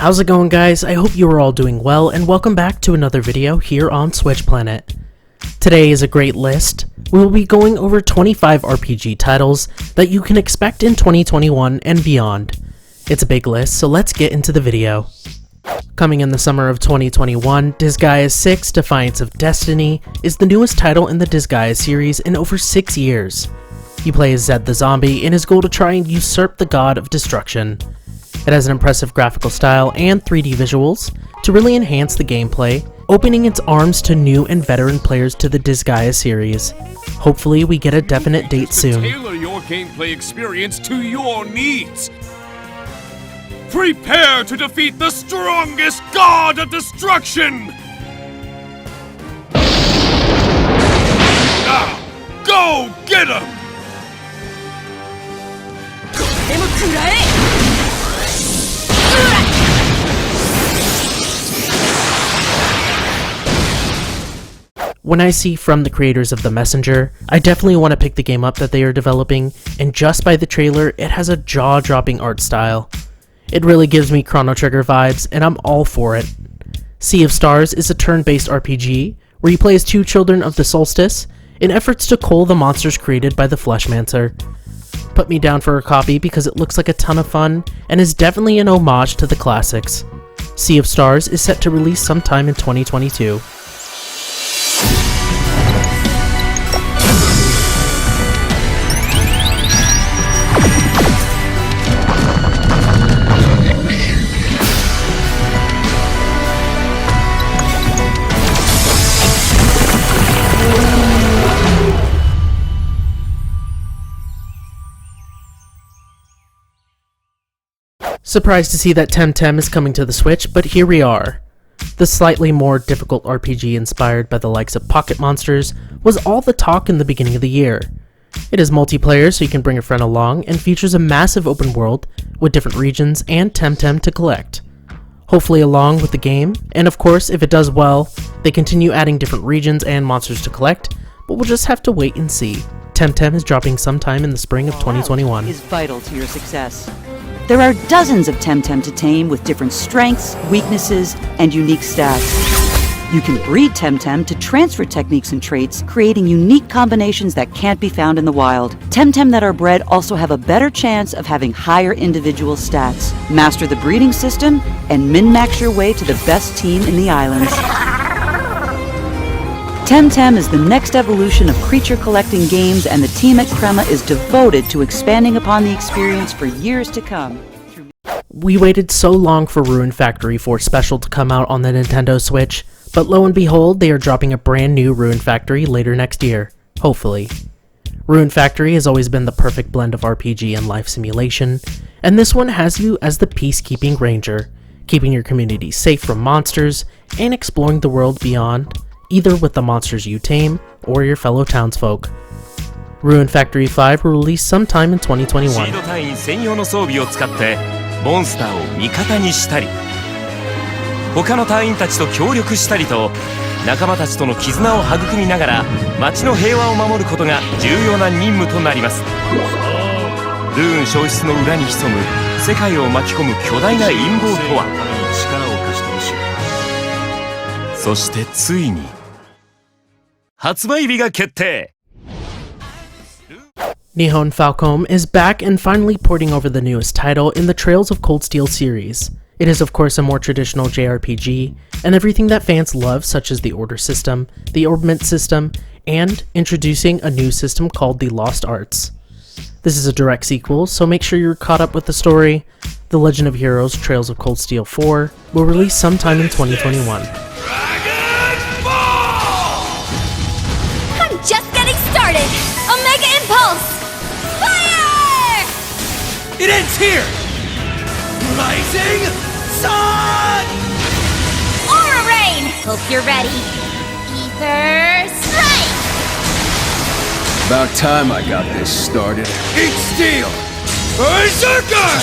How's it going, guys? I hope you are all doing well, and welcome back to another video here on Switch Planet. Today is a great list. We will be going over 25 RPG titles that you can expect in 2021 and beyond. It's a big list, so let's get into the video. Coming in the summer of 2021, Disgaea 6 Defiance of Destiny is the newest title in the Disgaea series in over 6 years. You play as Zed the Zombie in his goal to try and usurp the god of destruction. It has an impressive graphical style and 3D visuals to really enhance the gameplay, opening its arms to new and veteran players to the Disgaea series. Hopefully we get a definite date soon. Tailor your gameplay experience to your needs. Prepare to defeat the strongest god of destruction! Now, go get him! When I see from the creators of The Messenger, I definitely want to pick the game up that they are developing, and just by the trailer, it has a jaw-dropping art style. It really gives me Chrono Trigger vibes, and I'm all for it. Sea of Stars is a turn-based RPG, where you play as two children of the Solstice, in efforts to cull the monsters created by the Fleshmancer. Put me down for a copy because it looks like a ton of fun, and is definitely an homage to the classics. Sea of Stars is set to release sometime in 2022. Surprised to see that Temtem is coming to the Switch, but here we are. The slightly more difficult RPG inspired by the likes of Pocket Monsters was all the talk in the beginning of the year. It is multiplayer, so you can bring a friend along, and features a massive open world with different regions and Temtem to collect. Hopefully along with the game, and of course if it does well, they continue adding different regions and monsters to collect, but we'll just have to wait and see. Temtem is dropping sometime in the spring of 2021. Is vital to your success. There are dozens of Temtem to tame with different strengths, weaknesses, and unique stats. You can breed Temtem to transfer techniques and traits, creating unique combinations that can't be found in the wild. Temtem that are bred also have a better chance of having higher individual stats. Master the breeding system, and min-max your way to the best team in the islands. Temtem is the next evolution of creature collecting games, and the team at Crema is devoted to expanding upon the experience for years to come. We waited so long for Rune Factory 4 Special to come out on the Nintendo Switch, but lo and behold, they are dropping a brand new Rune Factory later next year, hopefully. Rune Factory has always been the perfect blend of RPG and life simulation, and this one has you as the peacekeeping ranger, keeping your community safe from monsters, and exploring the world beyond, either with the monsters you tame, or your fellow townsfolk. Rune Factory 5 will release sometime in 2021. モンスターを味方にしたり他の隊員たちと協力したりと仲間たちとの絆を育みながら町の平和を守ることが重要な任務となります。ルーン消失の裏に潜む世界を巻き込む巨大な陰謀とは。そしてついに発売日が決定。Nihon Falcom is back and finally porting over the newest title in the Trails of Cold Steel series. It is of course a more traditional JRPG, and everything that fans love, such as the order system, the orbment system, and introducing a new system called the Lost Arts. This is a direct sequel, so make sure you're caught up with the story. The Legend of Heroes Trails of Cold Steel 4 will release sometime in 2021. I'm just getting started! Omega Impulse! Fire! It ends here! Rising Sun! Aura Rain! Hope you're ready. Ether Strike! About time I got this started. Eat Steel! Berserker!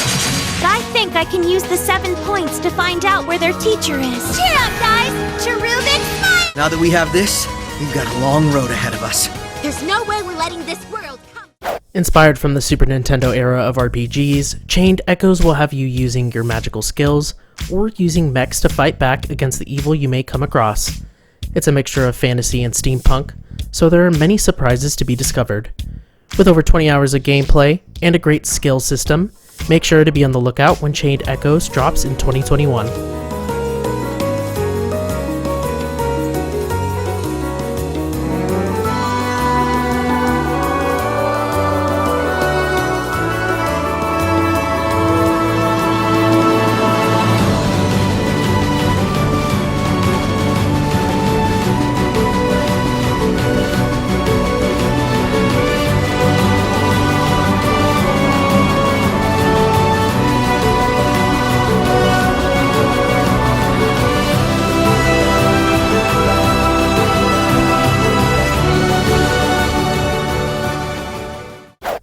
But I think I can use the 7 points to find out where their teacher is. Cheer up, guys! Cherubic smile! Now that we have this, we've got a long road ahead of us. There's no way we're letting this world come. Inspired from the Super Nintendo era of RPGs, Chained Echoes will have you using your magical skills, or using mechs to fight back against the evil you may come across. It's a mixture of fantasy and steampunk, so there are many surprises to be discovered. With over 20 hours of gameplay and a great skill system, make sure to be on the lookout when Chained Echoes drops in 2021.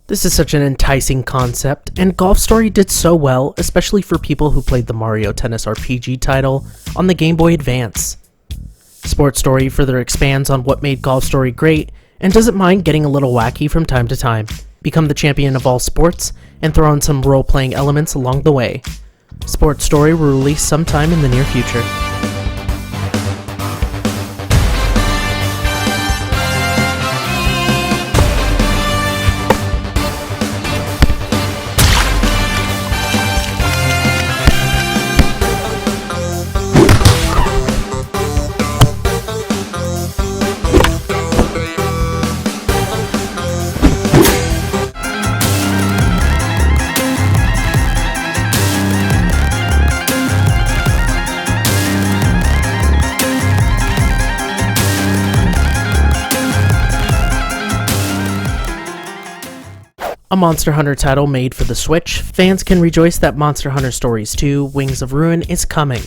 This is such an enticing concept, and Golf Story did so well, especially for people who played the Mario Tennis RPG title on the Game Boy Advance. Sports Story further expands on what made Golf Story great, and doesn't mind getting a little wacky from time to time. Become the champion of all sports, and throw in some role-playing elements along the way. Sports Story will release sometime in the near future. A Monster Hunter title made for the Switch, fans can rejoice that Monster Hunter Stories 2: Wings of Ruin is coming.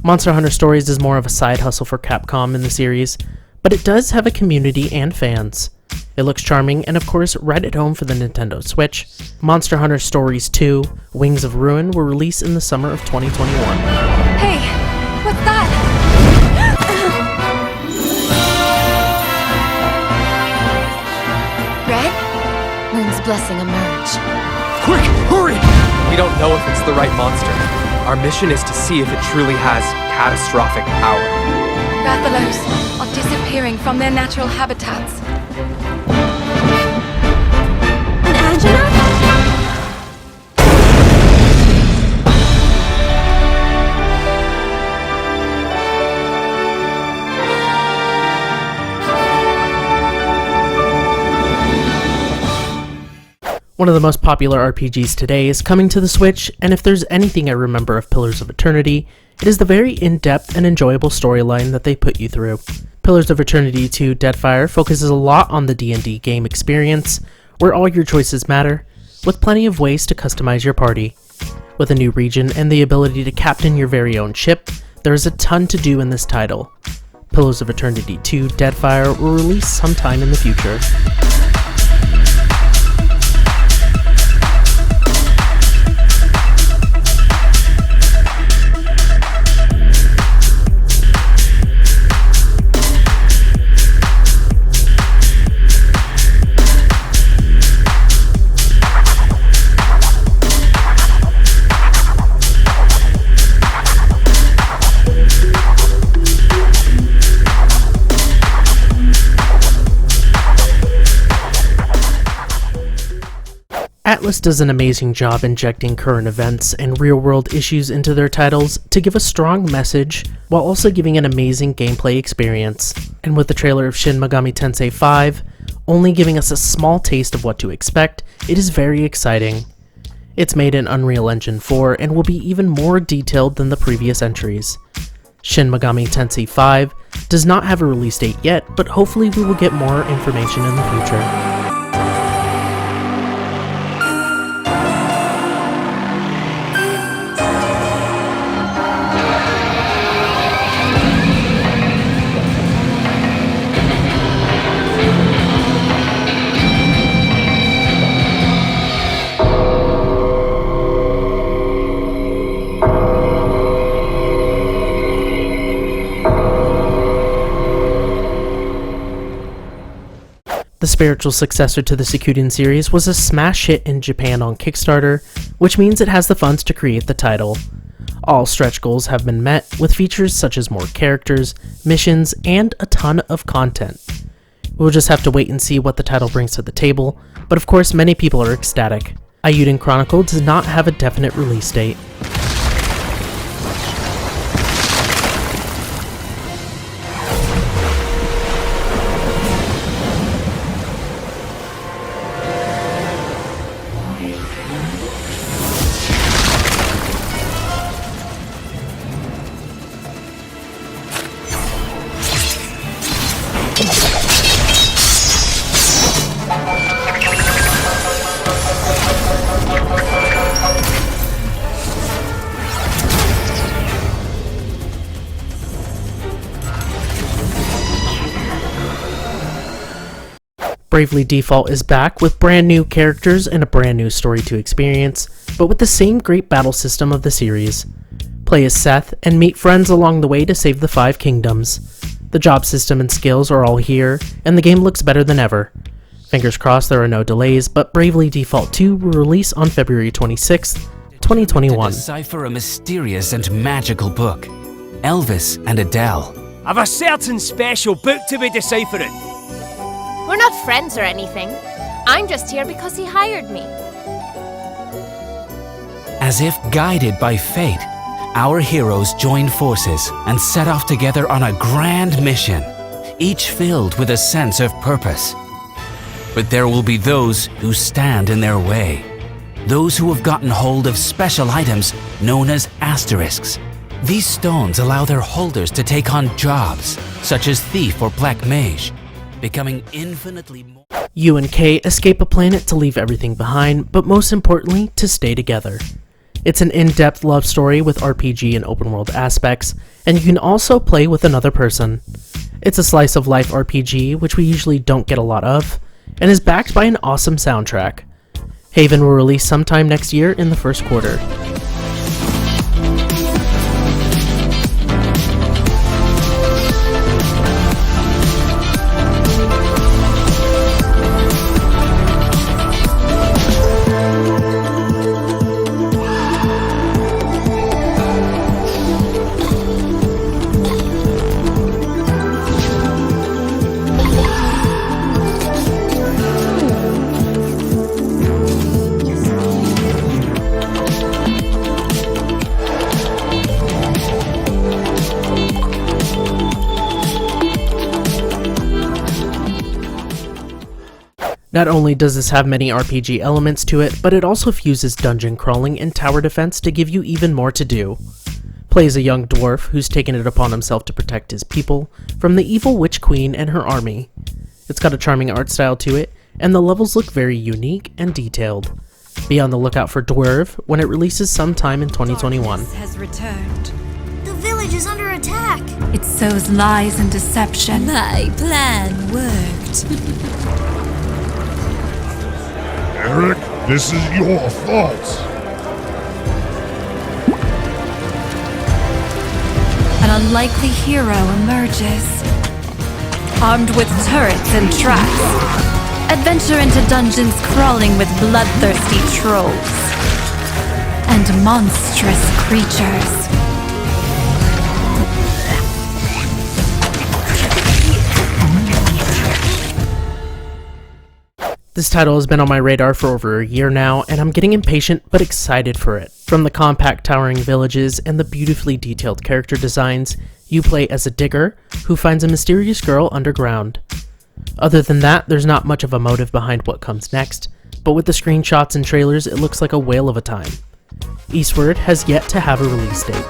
Monster Hunter Stories is more of a side hustle for Capcom in the series, but it does have a community and fans. It looks charming and of course right at home for the Nintendo Switch. Monster Hunter Stories 2: Wings of Ruin will release in the summer of 2021. Hey, what's that? Red? Moon's blessing emerge. Quick, hurry! We don't know if it's the right monster. Our mission is to see if it truly has catastrophic power. Rathalos are disappearing from their natural habitats. Angela? One of the most popular RPGs today is coming to the Switch, and if there's anything I remember of Pillars of Eternity, it is the very in-depth and enjoyable storyline that they put you through. Pillars of Eternity 2 Deadfire focuses a lot on the D&D game experience, where all your choices matter, with plenty of ways to customize your party. With a new region and the ability to captain your very own ship, there is a ton to do in this title. Pillars of Eternity 2 Deadfire will release sometime in the future. Atlus does an amazing job injecting current events and real-world issues into their titles to give a strong message, while also giving an amazing gameplay experience. And with the trailer of Shin Megami Tensei 5 only giving us a small taste of what to expect, it is very exciting. It's made in Unreal Engine 4 and will be even more detailed than the previous entries. Shin Megami Tensei 5 does not have a release date yet, but hopefully we will get more information in the future. The spiritual successor to the Suikoden series was a smash hit in Japan on Kickstarter, which means it has the funds to create the title. All stretch goals have been met, with features such as more characters, missions, and a ton of content. We'll just have to wait and see what the title brings to the table, but of course many people are ecstatic. Eiyuden Chronicle does not have a definite release date. Bravely Default is back with brand new characters and a brand new story to experience, but with the same great battle system of the series. Play as Seth and meet friends along the way to save the 5 kingdoms. The job system and skills are all here, and the game looks better than ever. Fingers crossed there are no delays, but Bravely Default 2 will release on February 26th, 2021. To decipher a mysterious and magical book. Elvis and Adele. I've a certain special book to be deciphering. We're not friends or anything. I'm just here because he hired me. As if guided by fate, our heroes join forces and set off together on a grand mission, each filled with a sense of purpose. But there will be those who stand in their way. Those who have gotten hold of special items known as asterisks. These stones allow their holders to take on jobs, such as thief or black mage, becoming infinitely more. You and Kay escape a planet to leave everything behind, but most importantly, to stay together. It's an in-depth love story with RPG and open-world aspects, and you can also play with another person. It's a slice-of-life RPG, which we usually don't get a lot of, and is backed by an awesome soundtrack. Haven will release sometime next year in the first quarter. Not only does this have many RPG elements to it, but it also fuses dungeon crawling and tower defense to give you even more to do. Play as a young dwarf who's taken it upon himself to protect his people from the evil witch queen and her army. It's got a charming art style to it, and the levels look very unique and detailed. Be on the lookout for Dwerve when it releases sometime in 2021. Has returned. The village is under attack. It sows lies and deception. My plan worked. Eric, this is your fault. An unlikely hero emerges. Armed with turrets and traps. Adventure into dungeons crawling with bloodthirsty trolls. And monstrous creatures. This title has been on my radar for over a year now, and I'm getting impatient but excited for it. From the compact towering villages and the beautifully detailed character designs, you play as a digger who finds a mysterious girl underground. Other than that, there's not much of a motive behind what comes next, but with the screenshots and trailers it looks like a whale of a time. Eastward has yet to have a release date.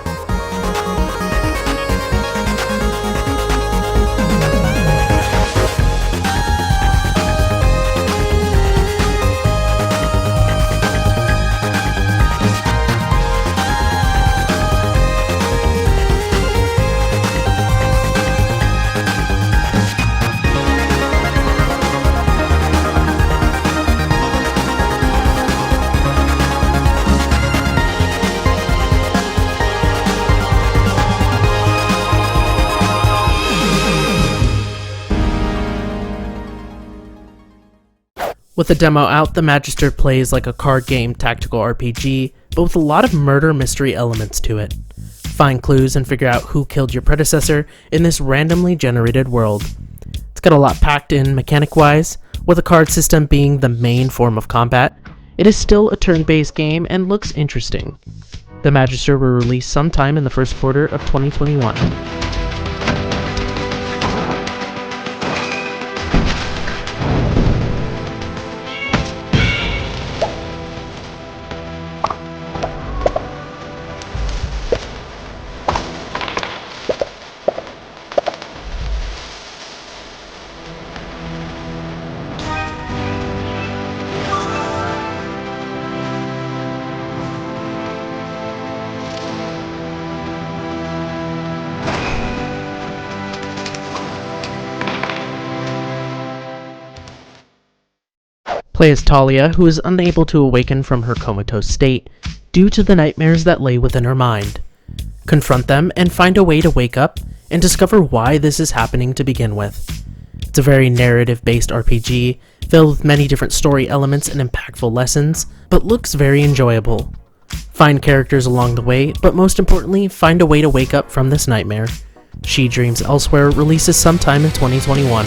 With the demo out, the Magister plays like a card game tactical RPG, but with a lot of murder mystery elements to it. find clues and figure out who killed your predecessor in this randomly generated world. It's got a lot packed in mechanic-wise, with a card system being the main form of combat. It is still a turn-based game and looks interesting. The Magister will release sometime in the first quarter of 2021. Play as Talia, who is unable to awaken from her comatose state due to the nightmares that lay within her mind. Confront them and find a way to wake up and discover why this is happening to begin with. It's a very narrative-based RPG, filled with many different story elements and impactful lessons, but looks very enjoyable. Find characters along the way, but most importantly, find a way to wake up from this nightmare. She Dreams Elsewhere releases sometime in 2021.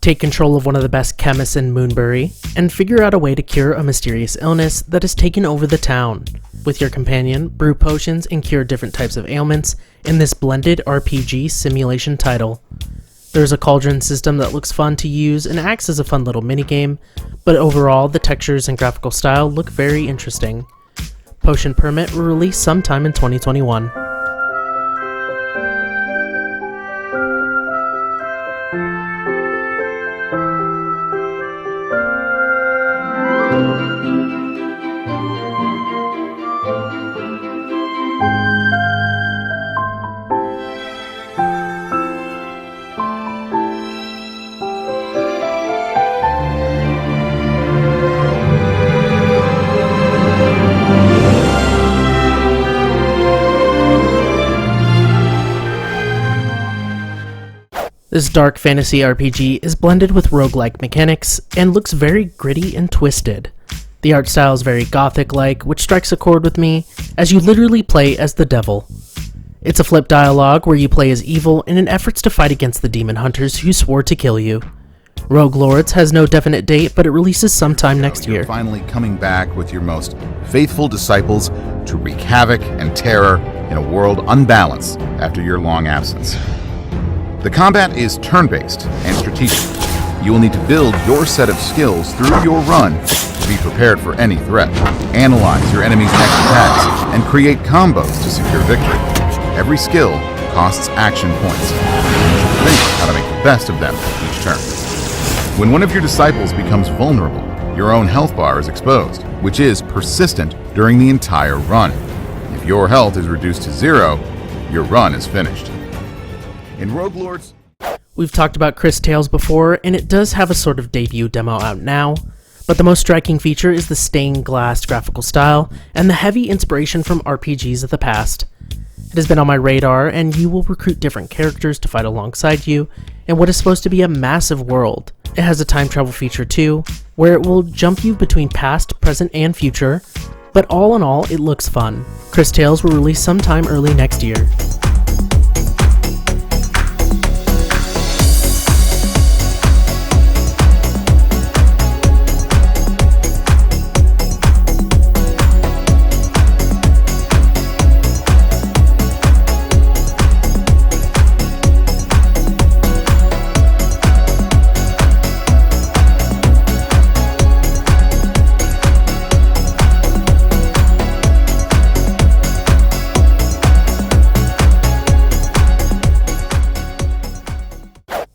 Take control of one of the best chemists in Moonbury, and figure out a way to cure a mysterious illness that has taken over the town. With your companion, brew potions and cure different types of ailments in this blended RPG simulation title. There's a cauldron system that looks fun to use and acts as a fun little minigame, but overall the textures and graphical style look very interesting. Potion Permit will release sometime in 2021. This dark fantasy RPG is blended with roguelike mechanics and looks very gritty and twisted. The art style is very gothic-like, which strikes a chord with me, as you literally play as the devil. It's a flip dialogue where you play as evil in an effort to fight against the demon hunters who swore to kill you. Rogue Lords has no definite date, but it releases sometime next year. You're finally coming back with your most faithful disciples to wreak havoc and terror in a world unbalanced after your long absence. The combat is turn-based and strategic. You will need to build your set of skills through your run to be prepared for any threat. Analyze your enemy's next attacks and create combos to secure victory. Every skill costs action points. You should think how to make the best of them each turn. When one of your disciples becomes vulnerable, your own health bar is exposed, which is persistent during the entire run. If your health is reduced to 0, your run is finished. In Rogue Lords, we've talked about Cris Tales before, and it does have a sort of debut demo out now, but the most striking feature is the stained glass graphical style and the heavy inspiration from RPGs of the past. It has been on my radar, and you will recruit different characters to fight alongside you in what is supposed to be a massive world. It has a time travel feature too, where it will jump you between past, present, and future, but all in all, it looks fun. Cris Tales will release sometime early next year.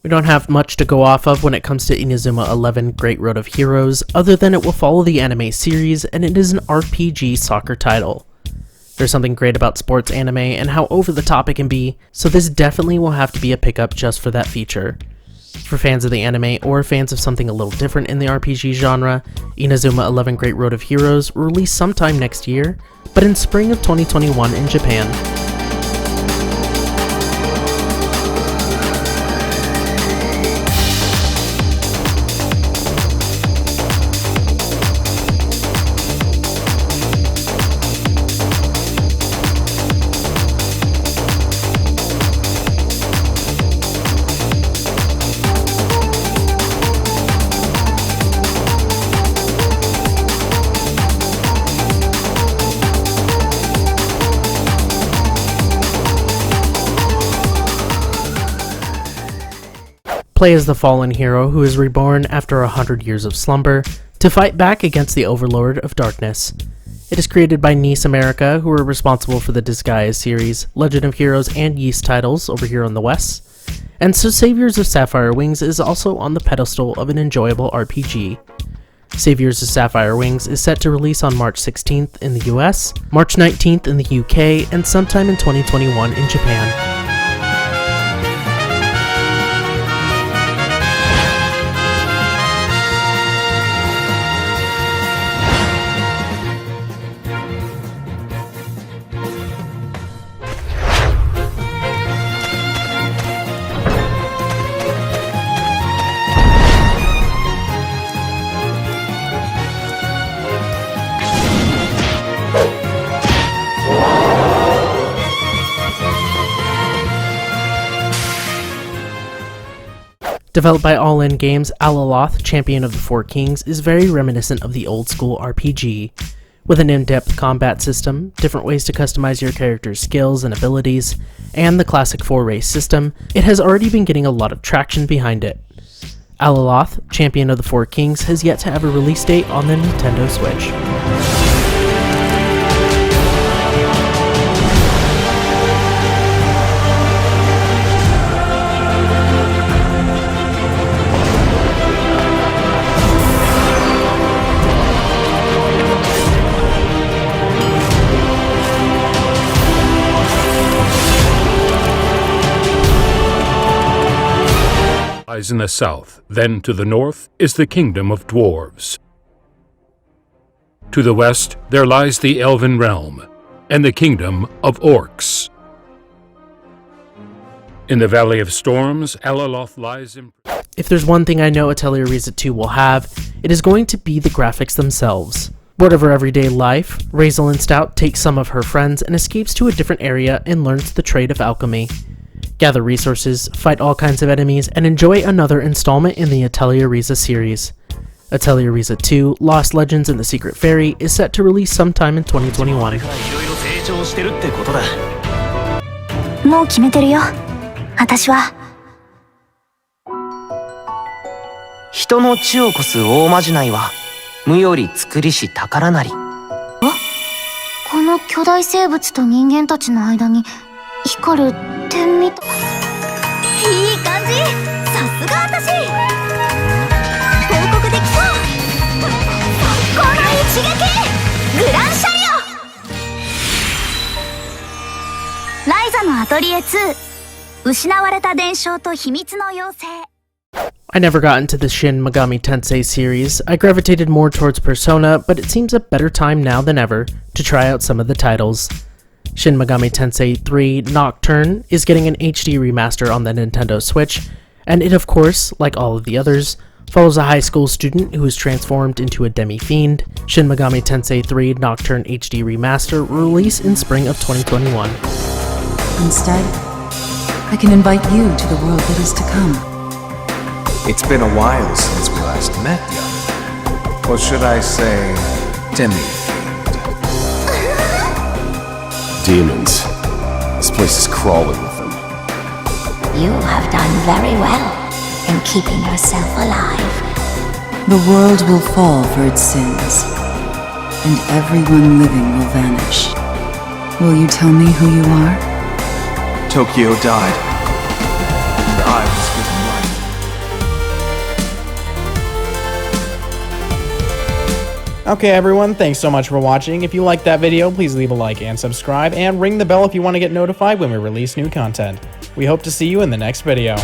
We don't have much to go off of when it comes to Inazuma 11 Great Road of Heroes, other than it will follow the anime series and it is an RPG soccer title. There's something great about sports anime and how over the top it can be, so this definitely will have to be a pickup just for that feature. For fans of the anime or fans of something a little different in the RPG genre, Inazuma 11 Great Road of Heroes will release sometime next year, but in spring of 2021 in Japan. Play as the fallen hero who is reborn after 100 years of slumber to fight back against the Overlord of Darkness. It is created by Nice America, who are responsible for the Disgaea series, Legend of Heroes, and Yeast titles over here on the West, and so Saviors of Sapphire Wings is also on the pedestal of an enjoyable RPG. Saviors of Sapphire Wings is set to release on March 16th in the US, March 19th in the UK, and sometime in 2021 in Japan. Developed by All In Games, Alaloth Champion of the Four Kings is very reminiscent of the old school RPG. With an in-depth combat system, different ways to customize your character's skills and abilities, and the classic 4-race system, it has already been getting a lot of traction behind it. Alaloth Champion of the Four Kings has yet to have a release date on the Nintendo Switch. In the south, then to the north, is the kingdom of dwarves. To the west, there lies the Elven realm, and the kingdom of orcs. In the Valley of Storms, Alaloth lies in... If there's one thing I know Atelier Ryza 2 will have, it is going to be the graphics themselves. Bored of her everyday life, Raiselin Stout takes some of her friends and escapes to a different area and learns the trade of alchemy. Gather resources, fight all kinds of enemies, and enjoy another installment in the Atelier Ryza series. Atelier Ryza 2, Lost Legends and the Secret Fairy is set to release sometime in 2021. もう決めてるよ、私は。人の地を越す大まじないは無より作りし宝なり。この巨大生物と人間たちの間に光る点みたい。いい感じ。さすが私。報告できそう。最高の一撃。グランシャリオ。ライザのアトリエ2。失われた伝承と秘密の妖精。I never got into the Shin Megami Tensei series. I gravitated more towards Persona, but it seems a better time now than ever to try out some of the titles. Shin Megami Tensei III Nocturne is getting an HD remaster on the Nintendo Switch, and it of course, like all of the others, follows a high school student who is transformed into a demi-fiend. Shin Megami Tensei III Nocturne HD Remaster will release in spring of 2021. Instead, I can invite you to the world that is to come. It's been a while since we last met, young. Or should I say, demi-fiend? Demons. This place is crawling with them. You have done very well in keeping yourself alive. The world will fall for its sins, and everyone living will vanish. Will you tell me who you are? Tokyo died, and I was given life. Okay everyone, thanks so much for watching. If you liked that video, please leave a like and subscribe, and ring the bell if you want to get notified when we release new content. We hope to see you in the next video.